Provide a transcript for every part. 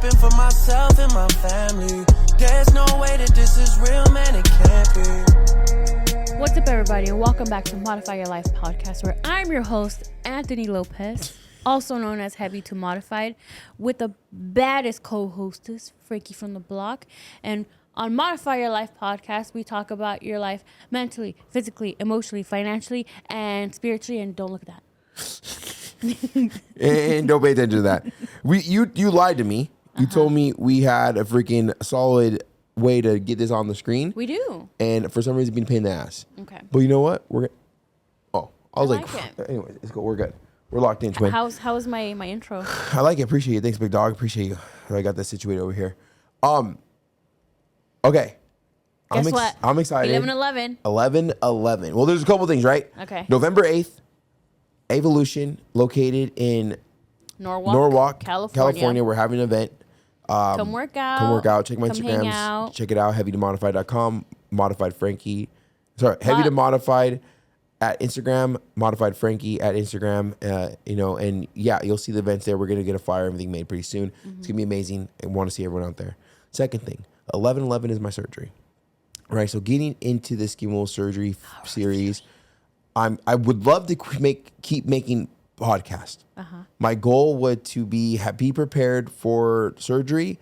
happen for myself and my family. There's no way that this is real, man, it can't be. What's up, everybody, and welcome back to Modify Your Life podcast, where I'm your host, Anthony Lopez, also known as Heavy to Modified, with the baddest co-hostess, Frankie from the block. And on Modify Your Life podcast, we talk about your life mentally, physically, emotionally, financially, and spiritually. And don't look at that. And don't pay attention to that. You lied to me. You told me we had a freaking solid way to get this on the screen. We do. And for some reason, it's been a pain in the ass. Okay. But you know what? I was like like, it. Anyways, let's go. We're good. We're locked in, twin. How's my intro? I like it. Appreciate it. Thanks, big dog. Appreciate you. I got that situated over here. Okay. Guess what? I'm excited. 11/11. 11/11. Well, there's a couple things, right? Okay. November 8th, Evolution, located in Norwalk, California. We're having an event. Come work out. Check my Come hang Instagrams. out. Check it out. HeavyToModified.com. Modified Frankie. Sorry, Heavy to Modified at Instagram. Modified Frankie at Instagram. And yeah, you'll see the events there. We're gonna get a flyer, everything made pretty soon. Mm-hmm. It's gonna be amazing. I want to see everyone out there. Second thing, 11/11 is my surgery. Right. So getting into the skin surgery series, I would love to keep making podcasts. My goal was to be prepared for surgery,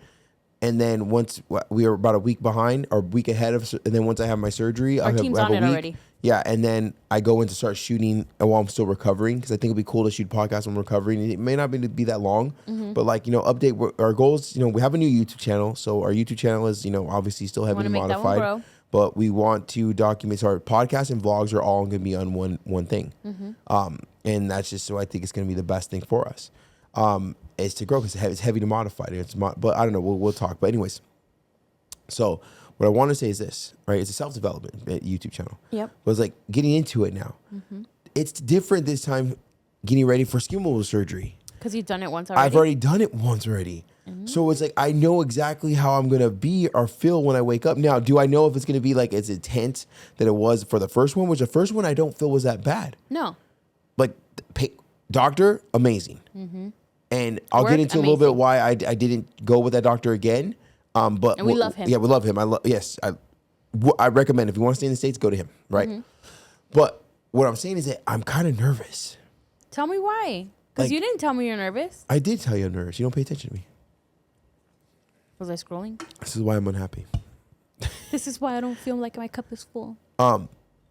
and then once we are about a week behind or a week ahead of, and then once I have my surgery, Our team's on it already. Yeah, and then I go in to start shooting while I'm still recovering, because I think it'd be cool to shoot podcasts when I'm recovering. It may not be that long, but update our goals. We have a new YouTube channel, so our YouTube channel is obviously still Heavy to Modified. But we want to document. So our podcasts and vlogs are all going to be on one thing, and that's just so I think it's going to be the best thing for us. Is to grow, because it's Heavy to Modified. But I don't know. We'll talk. But anyways, so what I want to say is this, right? It's a self-development YouTube channel. Yep. But it's like getting into it now. It's different this time, getting ready for skin removal surgery. Because you've done it once already. I've already done it once already. So it's like I know exactly how I'm gonna be or feel when I wake up. Now, do I know if it's gonna be like as intense that it was for the first one? Which the first one I don't feel was that bad. No. Like doctor, amazing. And I'll get into a little bit why I didn't go with that doctor again. But we love him. Yeah, we love him. I recommend if you want to stay in the States, go to him. Right. But what I'm saying is that I'm kind of nervous. Tell me why. Because you didn't tell me you're nervous. I did tell you I'm nervous. You don't pay attention to me. Was I scrolling? This is why I'm unhappy. This is why I don't feel like my cup is full. I'm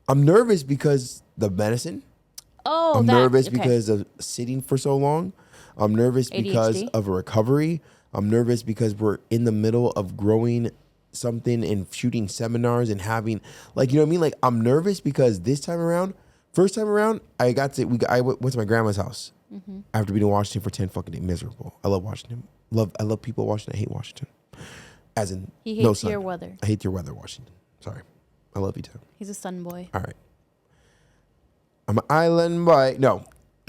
nervous because the medicine. I'm nervous because of sitting for so long. I'm nervous because of a recovery. I'm nervous because we're in the middle of growing something and shooting seminars and having, what I mean? Like, I'm nervous because first time around, I went to my grandma's house after being in Washington for 10 fucking days. Miserable. I love Washington. I love people in Washington. I hate Washington. As in, he hates your weather. I hate your weather, Washington. Sorry. I love you too. He's a sun boy. All right. I'm an island boy. No,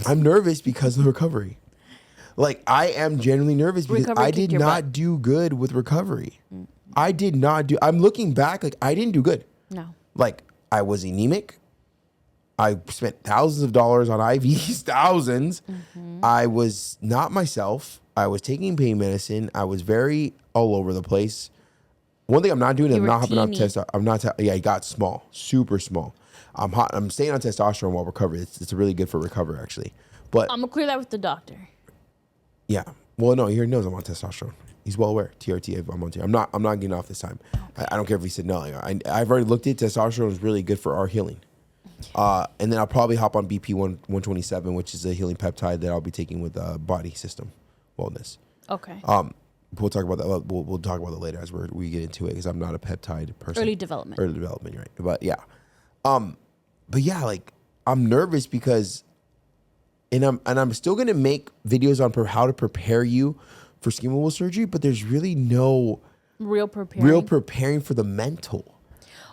I'm nervous because of the recovery. Like, I am genuinely nervous because I did not do good with recovery. I'm looking back, like, I didn't do good. No. Like, I was anemic. I spent thousands of dollars on IVs, thousands. I was not myself. I was taking pain medicine. I was very all over the place. One thing I'm not doing is I'm not hopping on testosterone. I got small, super small. I'm staying on testosterone while recovering. It's really good for recovery, actually. But I'm going to clear that with the doctor. Yeah. Well, no, he already knows I'm on testosterone. He's well aware. TRT, I'm on TRT. I'm not getting off this time. Okay. I don't care if he said no. I've already looked at testosterone. Is really good for our healing. And then I'll probably hop on BP 127, which is a healing peptide that I'll be taking with Body System Wellness. Okay. We'll talk about that. We'll talk about that later as we get into it, because I'm not a peptide person. Early development, right? But yeah. Like, I'm nervous because, and I'm still gonna make videos on how to prepare you for skin removal surgery, but there's really no real preparing for the mental.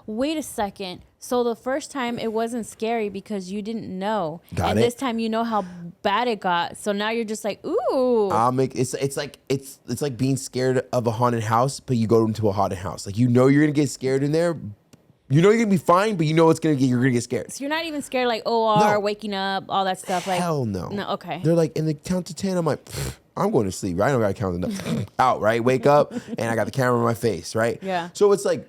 Wait a second. So the first time it wasn't scary because you didn't know, this time you know how bad it got. So now you're just like, ooh. It's like being scared of a haunted house, but you go into a haunted house. Like, you're gonna get scared in there, You know you're gonna be fine, but you know you're gonna get scared. So you're not even scared like OR, No. waking up, all that stuff. Like Hell no. No, okay. They're like in the count to 10. I'm like, I'm going to sleep. Right? I don't gotta count enough. Out. Right? Wake up, and I got the camera in my face. Right? Yeah. So it's like,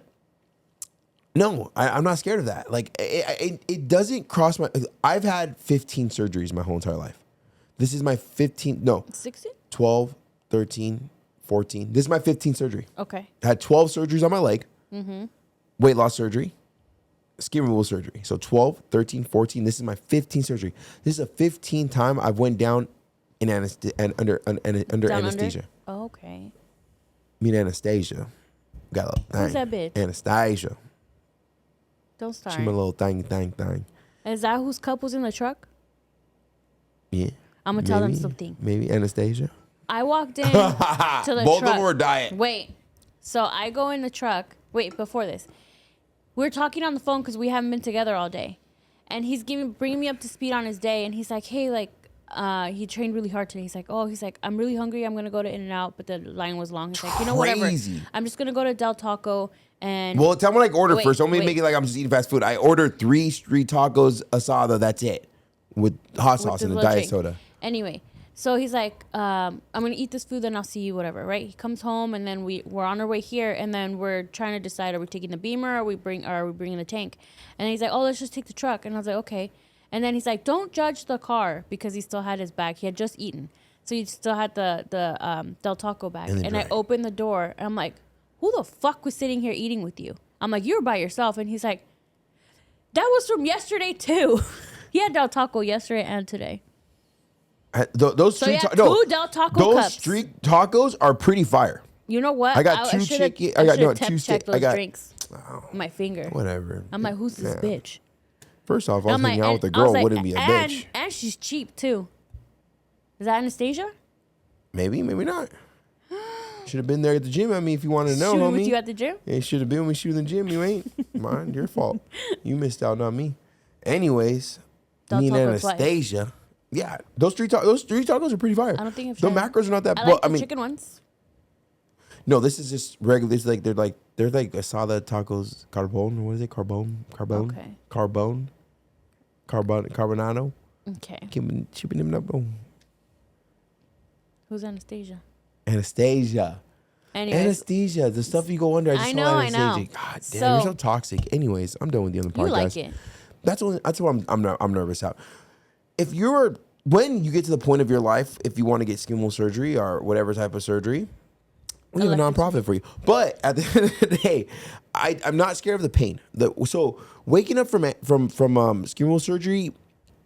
no, I'm not scared of that. Like it doesn't cross my. I've had 15 surgeries my whole entire life. This is my 15th. No. 16? 12, 13, 14. This is my 15th surgery. Okay. I had 12 surgeries on my leg. Mm-hmm. Weight loss surgery. Skin removal surgery. So 12, 13, 14. This is my 15th surgery. This is a 15th time I've went down in under anesthesia. Oh, okay. I mean anesthesia. Got a little thing. Who's that bitch? Anesthesia. Don't start. She my little thing. Is that whose cup was in the truck? Yeah. I'm gonna tell them something. Maybe Anastasia. I walked in to the Both truck. of them were diet. Wait. So I go in the truck. Wait, before this. We're talking on the phone because we haven't been together all day. And he's bringing me up to speed on his day. And he's like, hey, like, he trained really hard today. He's like, I'm really hungry. I'm going to go to In-N-Out. But the line was long. He's like, whatever. I'm just going to go to Del Taco. And Well, tell me what I ordered Wait, first. Don't wait. make it like I'm just eating fast food. I ordered 3 street tacos asada. That's it. With hot sauce and a little diet drink. soda. Anyway, so he's like, I'm going to eat this food, then I'll see you, whatever, right? He comes home, and then we're on our way here, and then we're trying to decide, are we taking the Beamer, or are we bringing the tank? And then he's like, let's just take the truck. And I was like, okay. And then he's like, don't judge the car, because he still had his bag. He had just eaten. So he still had the Del Taco bag. And I opened the door, and I'm like, who the fuck was sitting here eating with you? I'm like, you were by yourself. And he's like, that was from yesterday, too. He had Del Taco yesterday and today. Those So street yeah, two Del Taco those cups. street tacos are pretty fire. You know what? I got 2 chicken. I got no 2 steak. those I got drinks. My finger. whatever. I'm like, who's this bitch? First off, I was I'm hanging like, out with a and I was girl. like, Wouldn't be a bitch. And she's cheap too. Is that Anastasia? Maybe not. Should have been there at the gym. I mean, if you wanted to know, Shooting homie. with you at the gym? Yeah, you should have been when we shoot in the gym. You ain't. Mine, your fault. You missed out, not me. Anyways, Del me and Taco twice. Anastasia. Yeah, those street tacos are pretty fire. I don't think I've the tried macros are not that. I well, like the chicken ones. No, this is just regular. It's like they're like asada tacos carbone. What is it? Carbone. Okay. Carbonado. Okay. Chipping them up. Who's Anastasia? Anastasia. Anyways, Anesthesia. The stuff you go under. I know. Anastasia. God damn, So- you're so toxic. Anyways, I'm done with you on the podcast. you like it. That's what I'm nervous out. When you get to the point of your life, if you want to get skin removal surgery or whatever type of surgery, we have a nonprofit for you. But at the end of the day, I'm not scared of the pain. So waking up from skin removal surgery,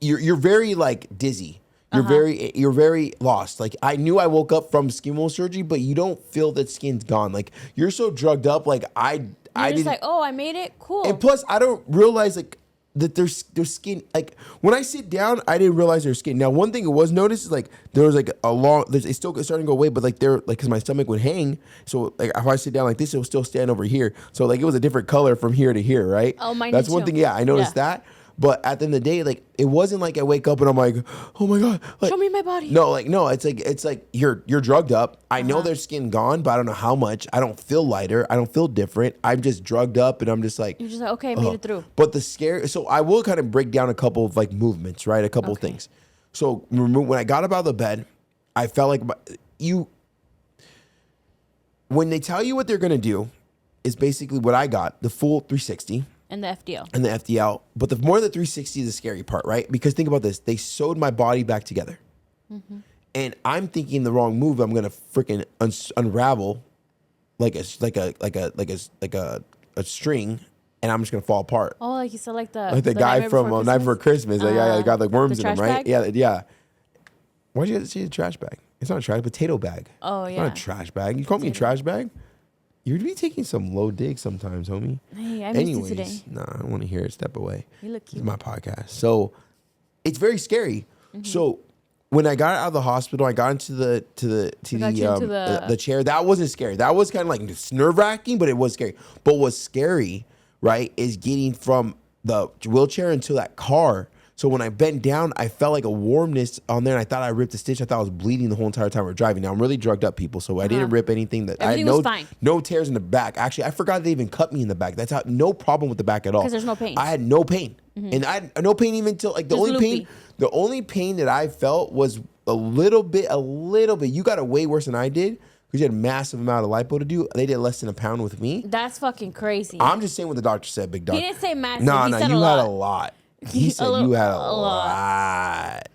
you're very like dizzy. You're very lost. Like I knew I woke up from skin removal surgery, but you don't feel that skin's gone. Like you're so drugged up. Like I You're just like, I made it. Cool. And plus, I don't realize like that their skin. Like when I sit down, I didn't realize their skin. Now, one thing it was noticed is like there was like a long. It's still starting to go away, but like they're like because my stomach would hang. So like if I sit down like this, it will still stand over here. So like it was a different color from here to here, right? Oh, mine That's did one too. thing. Yeah, I noticed that. But at the end of the day, like it wasn't like I wake up and I'm like, oh my god, like, Show me my body. No, it's like you're drugged up. I know there's skin gone, but I don't know how much. I don't feel lighter. I don't feel different. I'm just drugged up, and I'm just like You're just like, okay, I made it through. But the scare. So I will kind of break down a couple of like movements, right? A couple of things. So when I got up out of the bed, I felt like when they tell you what they're gonna do, is basically what I got, the full 360. And the FDL. And the FDL. But the more the 360 is the scary part, right? Because think about this. They sewed my body back together. Mm-hmm. And I'm thinking the wrong move. I'm gonna freaking unravel like a string, and I'm just gonna fall apart. Oh, like you said, like the guy from Night Before Christmas. That guy got like worms in him, right? Bag? Yeah. Why'd you have to say a trash bag? It's not a trash potato bag. Oh, it's yeah. not a trash bag. You call me a trash bag? You'd be taking some low digs sometimes, homie. Hey, I missed it today. Nah, I don't want to hear it. Step away. You look cute. It's my podcast. So it's very scary. Mm-hmm. So when I got out of the hospital, I got into the chair. That wasn't scary. That was kind of like nerve-wracking, but it was scary. But what's scary, right, is getting from the wheelchair into that car. So when I bent down, I felt like a warmness on there, and I thought I ripped a stitch. I thought I was bleeding the whole entire time we were driving. Now I'm really drugged up, people, so I didn't rip anything. That Everything I had was fine. no tears in the back. Actually, I forgot they even cut me in the back. That's how no problem with the back at all. Because there's no pain. I had no pain, and I had no pain even until like the Just only loopy. pain. The only pain that I felt was a little bit. You got it way worse than I did because you had a massive amount of lipo to do. They did less than a pound with me. That's fucking crazy. I'm just saying what the doctor said, big dog. He didn't say massive. No, He no, said you a had lot. a lot. He said you had a lot. lot.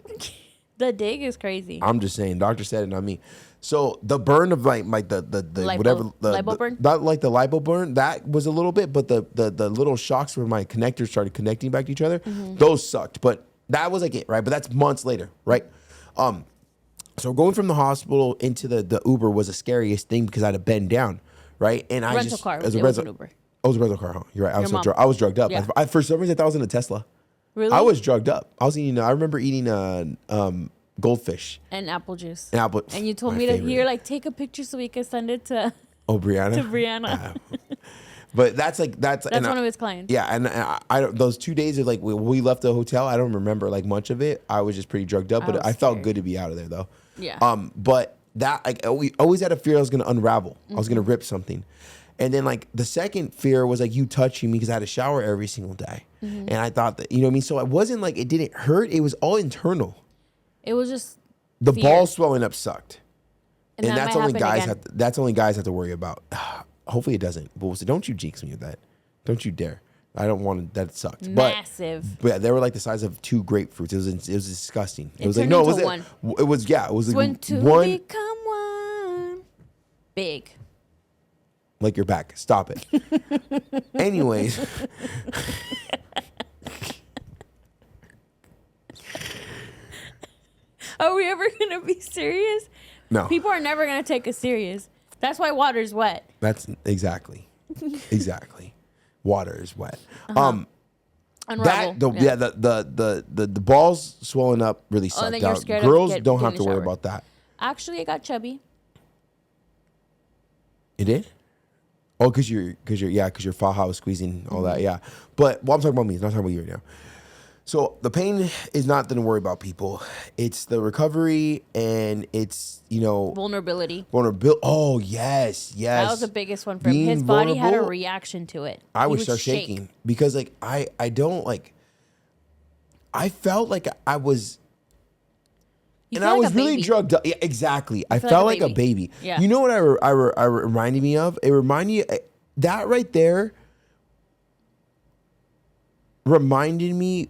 The dig is crazy. I'm just saying, doctor said it, not me. So the burn of like the Lipo. whatever Lipo burn? not like the lipo burn, that was a little bit, but the little shocks where my connectors started connecting back to each other, those sucked. But that was like it, right? But that's months later, right? So going from the hospital into the Uber was the scariest thing because I had to bend down, right? And I Rental just car. as It a was rental. an Uber. Oh, it was a rental car, huh? You're right. Your mom. I was drugged up. Yeah. For some reason, I thought I was in a Tesla. Really? I was drugged up. I was eating. I remember eating goldfish And apple juice. and apple. And you told my me to favorite. here, like, take a picture so we can send it to Brianna. to Brianna. But that's That's and one of his clients. Yeah, and I those 2 days of like we left the hotel, I don't remember like much of it. I was just pretty drugged up, I but was I felt scared. good to be out of there though. Yeah. But that like we always had a fear I was gonna unravel. I was gonna rip something. And then like the second fear was like you touching me because I had a shower every single day. And I thought that, you know what I mean? So it wasn't like it didn't hurt, it was all internal. It was just The fear. ball swelling up sucked. And that that's might only happen guys again. that's only guys have to worry about. Hopefully it doesn't. But don't you jinx me with that. Don't you dare. I don't want to. That sucked. Massive. But they were like the size of 2 grapefruits. It was disgusting. It was like turned no, it into was one. it was yeah. It was When like two one become one. Big. like your back. Stop it. Anyways, Are we ever gonna be serious? no. People are never gonna take us serious. That's why water's wet. That's exactly. Water is wet. Unravel. The balls swelling up really sucked then you're out. scared of Girls getting don't in have the to worry shower. about that. Actually, I got chubby. You did? Oh, because your faja was squeezing all that, yeah. But I'm talking about me. I'm not talking about you right now. So the pain is not to worry about, people. It's the recovery and it's Vulnerability. vulnerability. Oh yes. That was the biggest one for him. Being His body had a vulnerable, reaction to it. I He would start shake. shaking because like I don't like. I felt like I was. You And feel I like was a really baby. drugged up. Yeah, exactly. I feel felt like like a a baby. Yeah. You know what I reminded me of? It reminded me that right there reminded me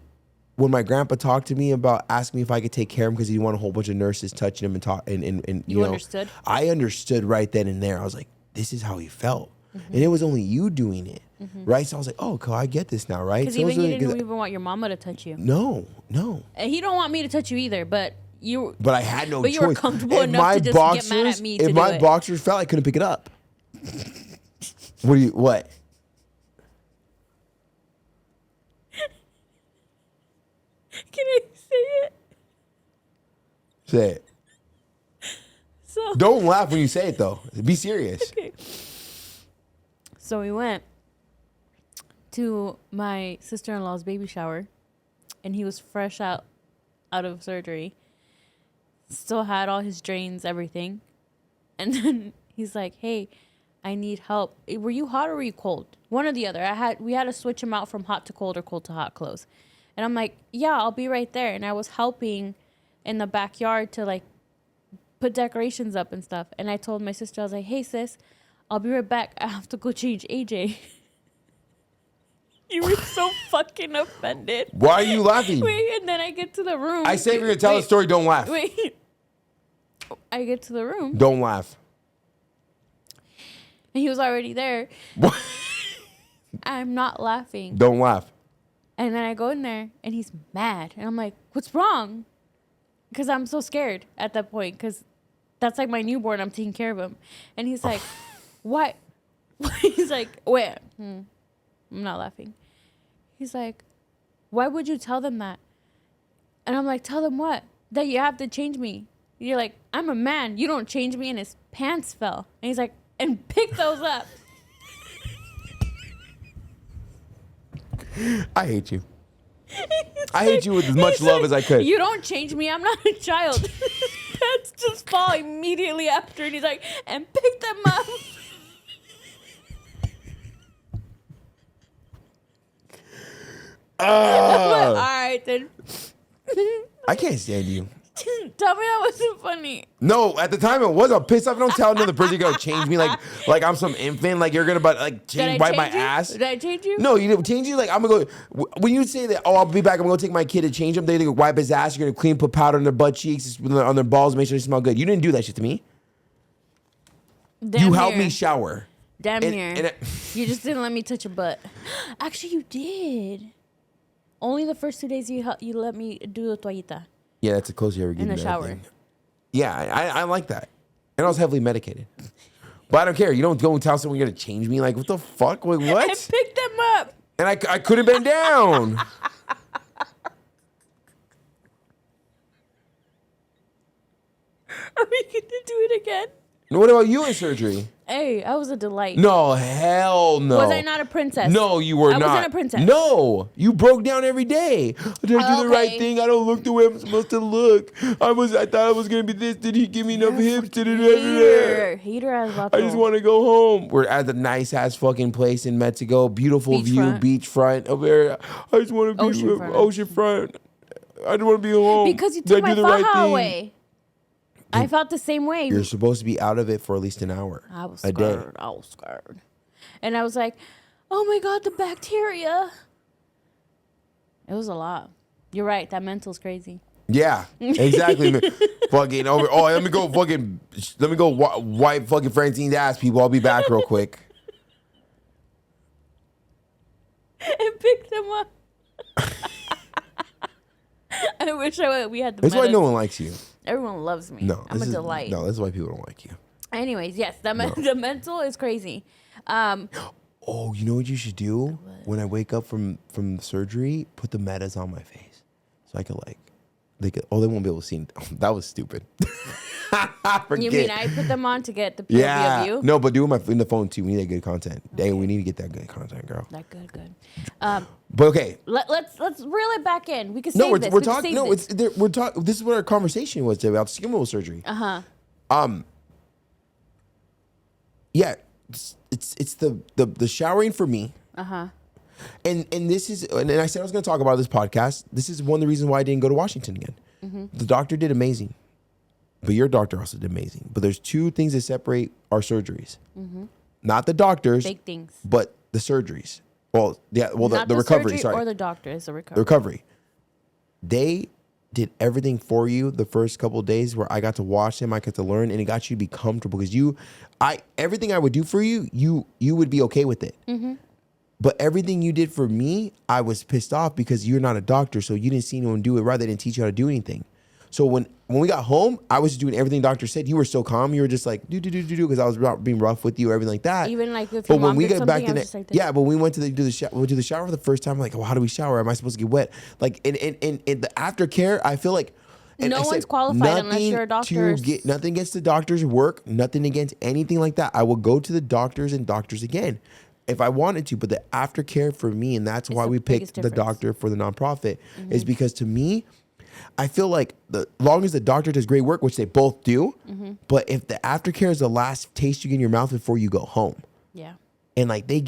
when my grandpa talked to me about asking me if I could take care of him because he didn't want a whole bunch of nurses touching him and talk and You understood? I understood right then and there. I was like, this is how he felt. And it was only you doing it. Right? So I was like, oh, cool, I get this now, right? Because So it was even you really- didn't even want your mama to touch you. No. And he don't want me to touch you either, but you. But I had no But choice. you were comfortable If enough my to just get mad at me to If do my it. boxers fell, I couldn't pick it up. What? Can I say it? Say it. So. Don't laugh when you say it though. Be serious. Okay. So we went to my sister-in-law's baby shower, and he was fresh out of surgery. Still had all his drains, everything. And then he's like, "Hey, I need help. Were you hot or were you cold? One or the other. We had to switch him out from hot to cold or cold to hot clothes." And I'm like, "Yeah, I'll be right there." And I was helping in the backyard to like put decorations up and stuff. And I told my sister, I was like, "Hey sis, I'll be right back. I have to go change AJ." You were so fucking offended. Why are you laughing? Wait, and then I get to the room. I say if you're gonna tell a story, don't laugh. Wait. I get to the room, Don't laugh. and he was already there. I'm not laughing. Don't laugh. And then I go in there, and he's mad. And I'm like, "What's wrong?" Because I'm so scared at that point, because that's like my newborn. I'm taking care of him. And he's like, "What?" He's like, "Wait." I'm not laughing. He's like, "Why would you tell them that?" And I'm like, "Tell them what? That you have to change me." You're like, "I'm a man. You don't change me." And his pants fell. And he's like, "And pick those up." I hate you. I hate you with as much love as I could. You don't change me. I'm not a child. That's just fall immediately after. And he's like, and pick them up. All right, then. I can't stand you. Tell me that wasn't funny. No, at the time it was. I'm pissed off. Don't tell another person you're gonna change me like I'm some infant. Like you're gonna wipe my ass. Did I change you? No, you didn't change you. Like I'm gonna go. When you say that, oh, I'll be back. I'm gonna take my kid to change him. They're gonna wipe his ass. You're gonna clean, put powder on their butt cheeks, on their balls, make sure they smell good. You didn't do that shit to me. Damn you helped near. me shower. Damn And- near. and You just didn't let me touch your butt. Actually, you did. Only the first 2 days you let me do the toallita Yeah, that's the closest you ever get in the shower. Yeah, I like that. And I was heavily medicated. But I don't care. You don't go and tell someone you're going to change me. Like, what the fuck? Like, what? And pick them up. And I couldn't bend down. Are we going to do it again? What about you in surgery? Hey, I was a delight. No, hell no. Was I not a princess? No, you were I not. wasn't a princess. No, you broke down every day. Did I do the right Okay. thing? I don't look the way I'm supposed to look. I thought I was gonna be this. Did he give me enough hips? Hater as vato. I just want to go home. We're at the nice ass fucking place in Mexico. Beautiful view, beachfront over there. I just want to be oceanfront. I just want to be home. Because you Did took I my do the right faja thing? away. I felt the same way. You're supposed to be out of it for at least an hour. I was a scared. day. I was scared. And I was like, oh my God, the bacteria. It was a lot. You're right. That mental's crazy. Yeah, exactly. Fucking over. Oh, let me go wipe fucking Francine's ass, people. I'll be back real quick. And pick them up. I wish we had the That's why no one likes you. Everyone loves me. No, I'm a delight. No, that's why people don't like you. Anyways, yes, the mental is crazy. Oh, you know what you should do? When I wake up from the surgery, put the metas on my face. So I could they won't be able to see it. That was stupid. Forget. You mean I put them on to get the POV of you? No, but do it in the phone too. We need that good content. Dang, we need to get that good content, girl. That good. But okay. Let's reel it back in. We can No, save this. we're talking. No, we're talking. This is what our conversation was about skin removal surgery. Yeah, it's the showering for me. And this is, and I said I was going to talk about this podcast. This is one of the reasons why I didn't go to Washington again. The doctor did amazing, but your doctor also did amazing. But there's two things that separate our surgeries. Not the doctors, big things, but the surgeries. Well, yeah, well, not the recovery. surgery Sorry, or the doctor is the recovery. the recovery. They did everything for you the first couple of days where I got to watch them, I got to learn, and it got you to be comfortable because everything I would do for you, you would be okay with it. But everything you did for me, I was pissed off because you're not a doctor, so you didn't see anyone do it right. They didn't teach you how to do anything. So when we got home, I was doing everything doctor said. You were so calm. You were just like do because I was being rough with you or everything like that. Even like if but your when mom we did get back something, to I was just like this. yeah, but we went to do the shower for the first time. Like, well, how do we shower? Am I supposed to get wet? Like in the aftercare, I feel like and no I said, one's qualified unless you're a doctor. Nothing against the doctor's work, nothing against anything like that. I will go to the doctors and doctors again if I wanted to. But the aftercare for me, and that's why we picked the doctor for the nonprofit, is because to me, I feel like the long as the doctor does great work, which they both do, but if the aftercare is the last taste you get in your mouth before you go home. Yeah. And like they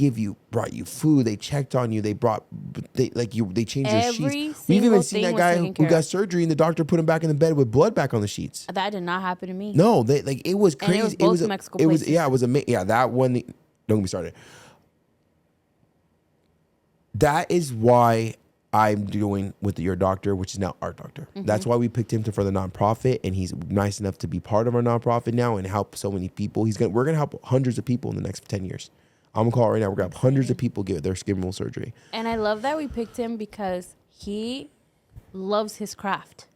brought you food, they checked on you, they changed your sheets. We've even seen that guy who got surgery and the doctor put him back in the bed with blood back on the sheets. That did not happen to me. No, it was crazy. And it was both Mexico places. It was amazing. Yeah, that one. Don't get me started. That is why I'm doing with your doctor, which is now our doctor. That's why we picked him for the nonprofit, and he's nice enough to be part of our nonprofit now and help so many people. We're gonna help hundreds of people in the next 10 years. I'm gonna call it right now. We're gonna have hundreds of people get their skin removal surgery. And I love that we picked him because he loves his craft.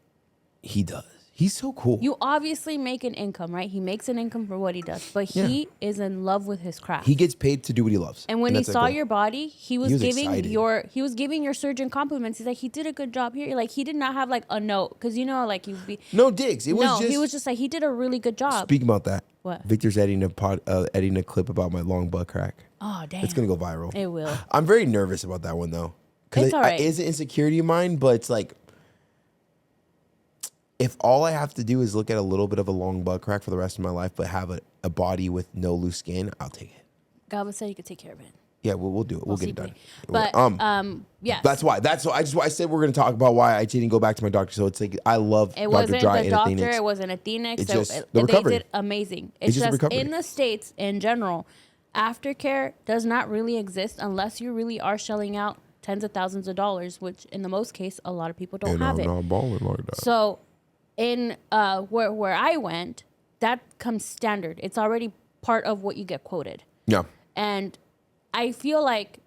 He does. He's so cool. You obviously make an income, right? He makes an income for what he does, but he is in love with his craft. He gets paid to do what he loves. And when he saw your body, he was giving excited. your surgeon compliments. He's like, he did a good job here. Like he did not have like a note because like you'd be no digs. He was just like he did a really good job. Speaking about that, what? Victor's editing a clip about my long butt crack. Oh damn! It's gonna go viral. It will. I'm very nervous about that one though. because It's all right. it is an insecurity of mine, but it's like, if all I have to do is look at a little bit of a long butt crack for the rest of my life, but have a body with no loose skin, I'll take it. God would say you could take care of it. Yeah, we'll do it. We'll get it done. But yeah, That's why. I said we're gonna talk about why I didn't go back to my doctor. So it's like I love it Dr. wasn't Dry the and doctor. Athenics. It wasn't Athenics. It's just the recovery. They did amazing. It's just the just recovery. in the States in general, aftercare does not really exist unless you really are shelling out tens of thousands of dollars, which in the most case a lot of people don't have it. Not balling like that. So in where I went, that comes standard. It's already part of what you get quoted. Yeah. And I feel like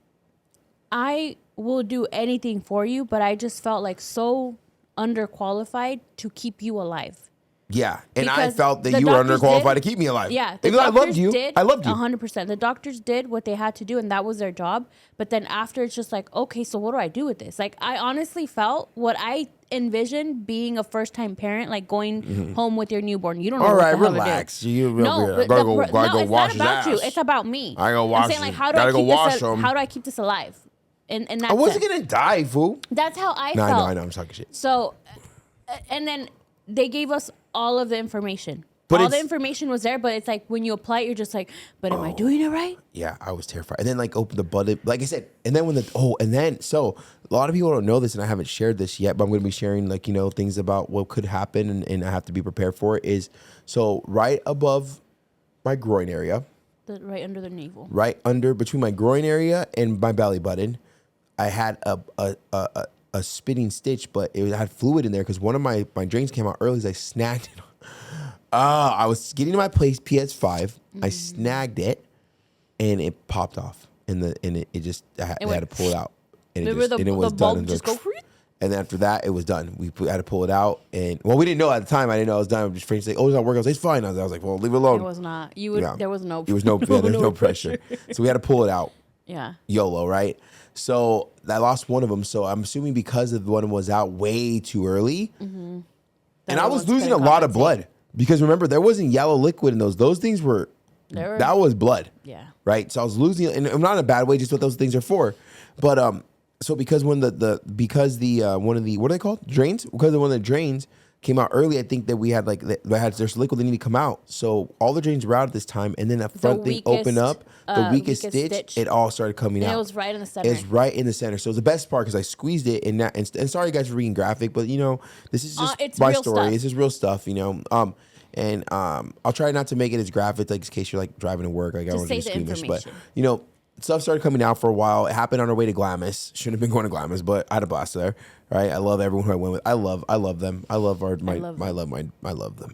I will do anything for you, but I just felt like so underqualified to keep you alive. Yeah, and I Because felt that the you were doctors underqualified did- to keep me alive. Yeah. Even though I loved you. I loved you. 100%. The doctors did what they had to do, and that was their job. But then after, it's just like, okay, so what do I do with this? Like, I honestly felt what I envisioned being a first-time parent, like going home with your newborn. You don't know All what right, the hell relax. to do. You No, but gotta go it's wash not about his you. ass. It's about me. I gotta wash I'm saying, like, how do gotta I go keep wash this? him. How do I keep this alive? And I wasn't gonna die, fool. That's how I No, felt. I know. I'm talking shit. So, and then they gave us all of the information. But All the it's- information was there, but it's like when you apply it, you're just like, but am I doing it right? Yeah, I was terrified. And then like open the butt, like I said, and then so a lot of people don't know this, and I haven't shared this yet, but I'm going to be sharing like, things about what could happen, and I have to be prepared for it. Is so right above my groin area, Right under the navel. right under between my groin area and my belly button, I had a spitting stitch, but it had fluid in there because one of my drains came out early. So I snagged it. I was getting to my place PS5. I snagged it, and it popped off. And it just I had to pull it out, and it was done. Just go. And then after that, it was done. We had to pull it out, and we didn't know at the time. I didn't know it was done. I'm just afraid to say, "Oh, it's not working." I was like, "It's fine." I was like, "Well, leave it alone." It was not. You would. Yeah. There was no. There was no. There's no pressure. So we had to pull it out. Yeah. YOLO, right? So I lost one of them. So I'm assuming because of the one was out way too early, and I was losing a lot of blood because remember there wasn't yellow liquid in those. Those things were. That was blood. Yeah. Right. So I was losing, and not in a bad way, just what those things are for. But so because when because one of the what are they called, drains? Because one of the drains came out early, I think that we had there's liquid that needed to come out. So all the drains were out at this time, and then that front thing opened up, the weakest stitch, it all started coming out. It was right in the center. It's right in the center. So it was the best part because I squeezed it, and sorry guys for being graphic, but this is just it's my real story. stuff. This is real stuff, And I'll try not to make it as graphic, like in case you're like driving to work. Like I don't want to be say the squeamish, but information. stuff started coming out for a while. It happened on our way to Glamis. Shouldn't have been going to Glamis, but I had a blast there. Right? I love everyone who I went with. I love them. I love them.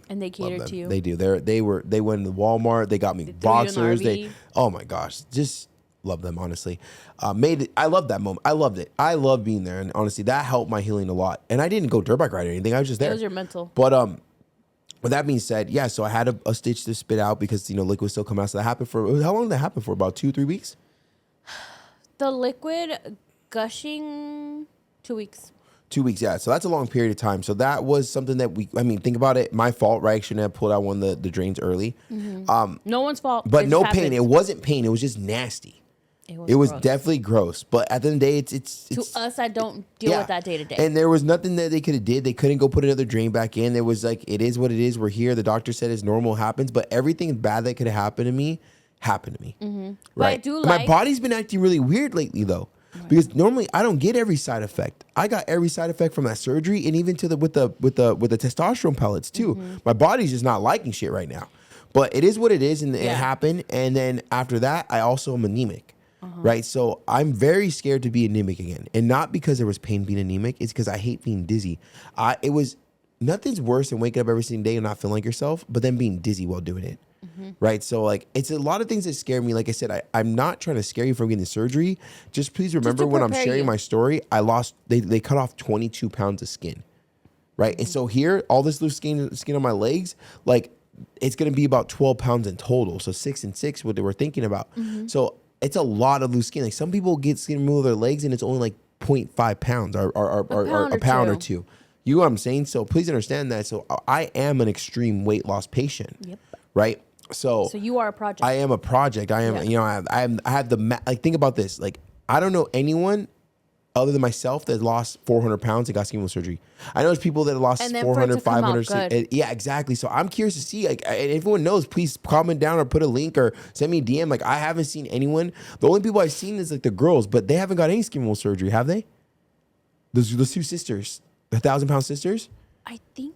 And they cater to you. They do. They went to Walmart. They got me boxers. Oh my gosh, just love them. Honestly, I love that moment. I loved it. I love being there, and honestly, that helped my healing a lot. And I didn't go dirt bike ride or anything. I was just there. It was your mental. But with that being said, yeah. So I had a stitch to spit out because liquid was still coming out. So that happened for how long did that happen for? About 2-3 weeks. The liquid gushing 2 weeks. 2 weeks, yeah. So that's a long period of time. So that was something that think about it. My fault, right? I shouldn't have pulled out one of the drains early. No one's fault. But It no just pain. happens. It wasn't pain. It was just nasty. It was gross. definitely gross. But at the end of the day, it's To us that don't deal with that day to day. And there was nothing that they could have did. They couldn't go put another drain back in. There was like, it is what it is. We're here. The doctor said it's normal, happens. But everything bad that could have happened to me happened to me. But I Right. do And my like- body's been acting really weird lately though. Because normally I don't get every side effect. I got every side effect from that surgery, and even with the testosterone pellets too. My body's just not liking shit right now. But it is what it is, and it happened. And then after that, I also am anemic. Right, so I'm very scared to be anemic again, and not because there was pain being anemic. It's because I hate being dizzy. Nothing's worse than waking up every single day and not feeling like yourself, but then being dizzy while doing it. Right, so like it's a lot of things that scare me. Like I said, I'm not trying to scare you from getting the surgery. Just please remember when I'm sharing you. my story, I lost. They cut off 22 pounds of skin. Right, and so here, all this loose skin on my legs, like it's gonna be about 12 pounds in total. So 6 and 6, what they were thinking about. So it's a lot of loose skin. Like some people get skin removed of their legs and it's only like 0.5 pounds or a pound or two. You know what I'm saying? So please understand that. So I am an extreme weight loss patient. Yep. Right. So you are a project. I am a project. I am. I have the think about this. Like I don't know anyone other than myself that lost 400 pounds and got skin surgery. I know there's people that lost And then for it 400, to come out 500. good. Yeah, exactly. So I'm curious to see, like, and if anyone knows, please comment down or put a link or send me a DM. Like, I haven't seen anyone. The only people I've seen is like the girls, but they haven't got any skin surgery, have they? Those 2 sisters, the 1,000-pound sisters. I think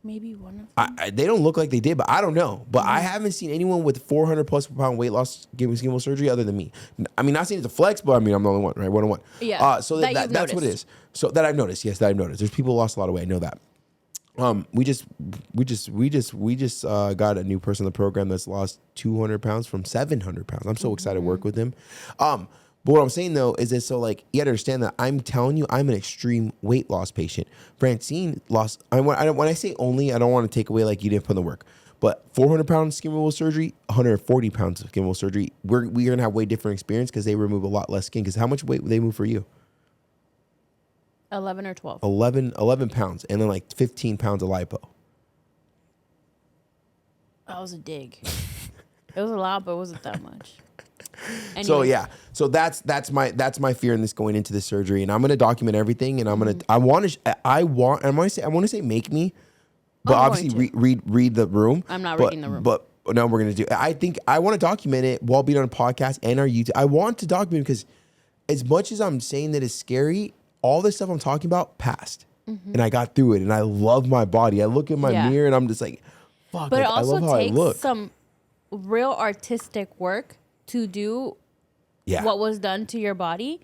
maybe one of them. They don't look like they did, but I don't know. But I haven't seen anyone with 400 plus pound weight loss getting skin surgery other than me. I mean, not saying it's a flex, but I mean, I'm the only one, right? 1-on-1. Yeah. So That you've that's what it is. So that I've noticed. Yes, that I've noticed. There's people who lost a lot of weight. I know that. We just got a new person in the program that's lost 200 pounds from 700 pounds. I'm so excited to work with him. But what I'm saying though is that, so like, you gotta understand that I'm telling you, I'm an extreme weight loss patient. Francine lost. When I say only, I don't want to take away like you didn't put in the work. But 400 pounds skin removal surgery, 140 pounds of skin removal surgery, we're gonna have way different experience because they remove a lot less skin. Because how much weight would they move for you? 11 or 12. 11 pounds, and then like 15 pounds of lipo. That was a dig. It was a lot, but it wasn't that much. Anyway. So yeah, so that's my fear in this going into this surgery, and I'm gonna document everything, and I want to say make me, but I'm obviously going read the room. I'm not reading the room. But no, we're gonna do. I think I want to document it while being on a podcast and our YouTube. I want to document because as much as I'm saying that it's scary, all this stuff I'm talking about passed, and I got through it, and I love my body. I look in my mirror, and I'm just like, fuck. But Like, it also I love how I takes look. some real artistic work to do what was done to your body.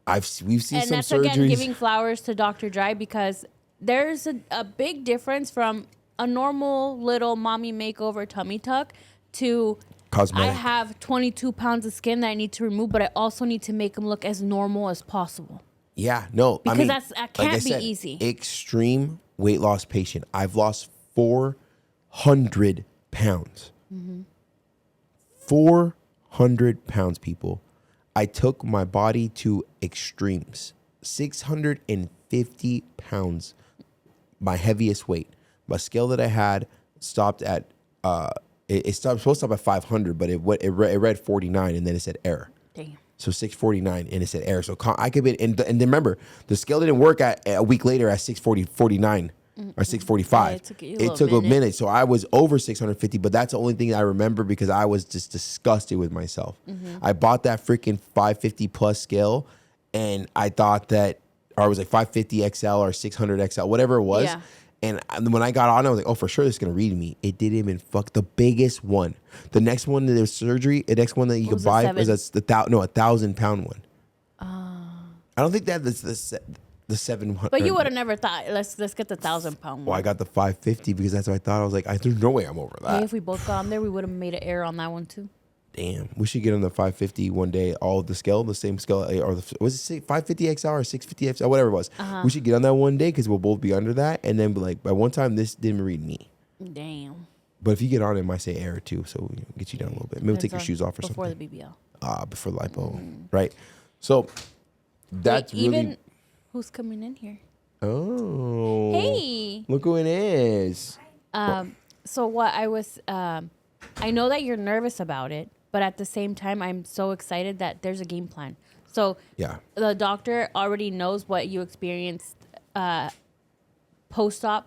We've seen And some that's surgeries. again giving flowers to Dr. Dry, because there's a big difference from a normal little mommy makeover tummy tuck to Cosmetic. I have 22 pounds of skin that I need to remove, but I also need to make them look as normal as possible. Yeah, no, Because I mean, that can't I be said, easy. Extreme weight loss patient. I've lost 400 pounds. 400 pounds, people. I took my body to extremes. 650 pounds, my heaviest weight. My scale that I had stopped at, it's supposed to stop at 500, but it read 49, and then it said error. Damn. So 649, and it said error. So I could be, and then remember, the scale didn't work at a week later at 649 or 645. Yeah, it took you a it took little a minute. So I was over 650, but that's the only thing I remember because I was just disgusted with myself. I bought that freaking 550 plus scale, and I thought that, or it was like 550 XL or 600 XL, whatever it was. Yeah. And when I got on, I was like, oh, for sure this is going to read me. It didn't even fuck the biggest one. The next one that there's surgery, the next one that you could buy was a 1,000-pound one. I don't think that's the 700. But you would have never thought, let's get the 1,000-pound one. Well, I got the 550 because that's what I thought. I was like, there's no way I'm over that. Hey, if we both got on there, we would have made an error on that one too. Damn, we should get on the 550 one day. All the scale, the same scale, or was it 550 XL or 650 XL, whatever it was. We should get on that one day because we'll both be under that, and then be like, by one time this didn't read me. Damn. But if you get on it, might say error too, so we'll get you down a little bit. Maybe we'll take your shoes off or before something. Before the BBL. Before the lipo, right? So that's Wait, even really. who's coming in here? Oh. Hey. Look who it is. So what I was, I know that you're nervous about it, but at the same time, I'm so excited that there's a game plan. So Yeah. the doctor already knows what you experienced post-op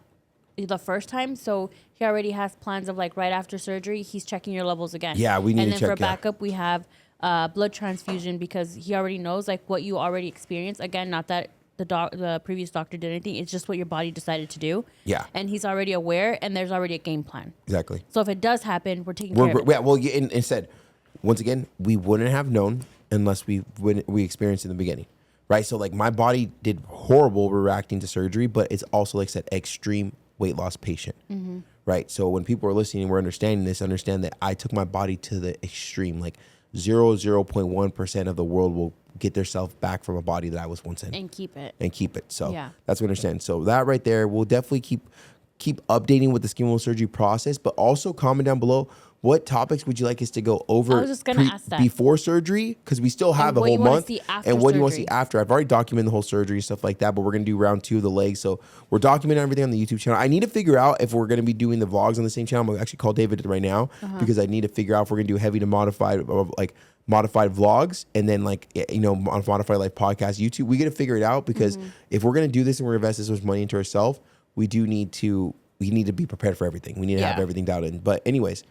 the first time. So he already has plans of like right after surgery, he's checking your levels again. Yeah, we need and to then check, for yeah. backup, we have blood transfusion because he already knows like what you already experienced. Again, not that the previous doctor did anything. It's just what your body decided to do. Yeah. And he's already aware, and there's already a game plan. Exactly. So if it does happen, we're taking care of it. Yeah, well, instead, once again, we wouldn't have known unless we experienced it in the beginning, right? So like my body did horrible reacting to surgery, but it's also like I said, extreme weight loss patient, right? So when people are listening, we're understanding this. Understand that I took my body to the extreme, like 0.1% of the world will get themselves back from a body that I was once in And keep it. So Yeah. that's what I understand. So that right there, we'll definitely keep updating with the skin removal surgery process, but also comment down below what topics would you like us to go over I was just gonna ask that. before surgery? Because we still have a what whole you wanna month. see after And what do you want to surgery? see after? I've already documented the whole surgery and stuff like that, but we're going to do round 2 of the legs. So we're documenting everything on the YouTube channel. I need to figure out if we're going to be doing the vlogs on the same channel. I'm going to actually call David right now because I need to figure out if we're going to do heavy to modified, like modified vlogs and then like, you know, modified life podcast, YouTube. We got to figure it out because if we're going to do this and we're invest this much money into ourselves, we need to be prepared for everything. We need to have everything dialed in. But anyways,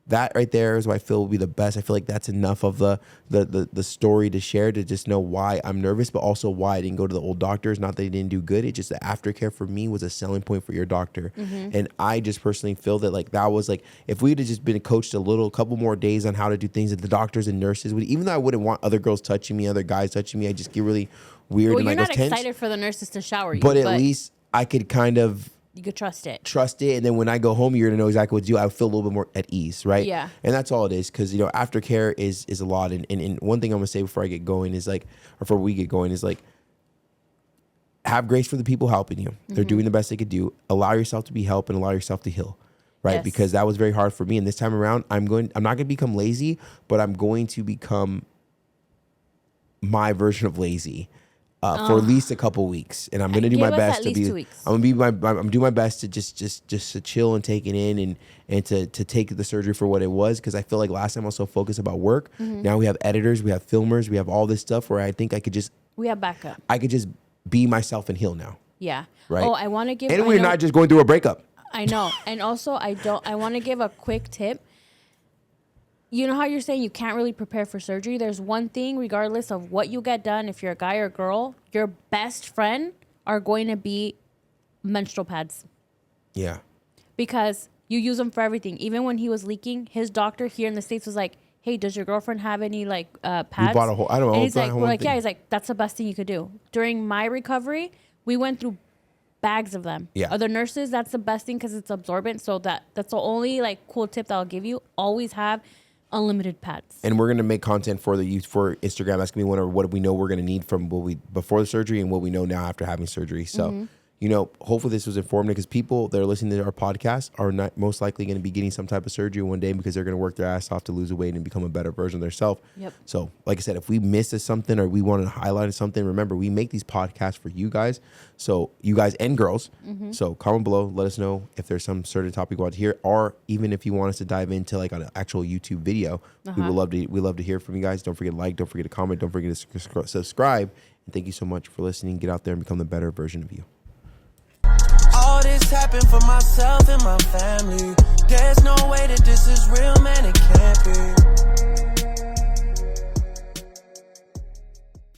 that right there is what I feel will be the best. I feel like that's enough of the story to share, to just know why I'm nervous, but also why I didn't go to the old doctors. Not that they didn't do good. It's just the aftercare for me was a selling point for your doctor. And I just personally feel that like that was like, if we had just been coached a couple more days on how to do things that the doctors and nurses would, even though I wouldn't want other girls touching me, other guys touching me, I just get really weird. Well, and you're like not tense. excited for the nurses to shower you, But at least I could kind of you could trust it. And then when I go home, you're gonna know exactly what to do. I feel a little bit more at ease, right? Yeah. And that's all it is, because you know, aftercare is a lot. And one thing I'm gonna say before I get going is like, or before we get going is like, have grace for the people helping you. They're doing the best they could do. Allow yourself to be helped and allow yourself to heal, right? Yes. Because that was very hard for me. And this time around, I'm not gonna become lazy, but I'm going to become my version of lazy. For at least a couple weeks, and I'm gonna do my best to be. 2 weeks. I'm doing my best to just to chill and take it in and to take the surgery for what it was, because I feel like last time I was so focused about work. Now we have editors, we have filmers, we have all this stuff where I think we have backup. I could just be myself and heal now. Yeah. Right. Oh, I want to give. And we're not just going through a breakup. I know, and also I want to give a quick tip. You know how you're saying you can't really prepare for surgery? There's one thing, regardless of what you get done, if you're a guy or girl, your best friend are going to be menstrual pads. Yeah. Because you use them for everything. Even when he was leaking, his doctor here in the States was like, hey, does your girlfriend have any like pads? We bought a whole, I don't know. And he's like, we're like, yeah, he's like, that's the best thing you could do. During my recovery, we went through bags of them. Yeah. Other nurses, that's the best thing because it's absorbent. So that's the only like cool tip that I'll give you. Always have unlimited pads. And we're gonna make content for for Instagram. That's gonna be what we know we're gonna need from before the surgery and what we know now after having surgery. So, you know, hopefully this was informative, because people that are listening to our podcast are not most likely going to be getting some type of surgery one day, because they're going to work their ass off to lose weight and become a better version of themselves. Yep. So, like I said, if we missed something or we wanted to highlight something, remember, we make these podcasts for you guys. So, you guys and girls. So, comment below. Let us know if there's some certain topic you want to hear, or even if you want us to dive into like an actual YouTube video. We love to hear from you guys. Don't forget to like. Don't forget to comment. Don't forget to subscribe. And thank you so much for listening. Get out there and become the better version of you. All this happened for myself and my family. There's no way that this is real, man.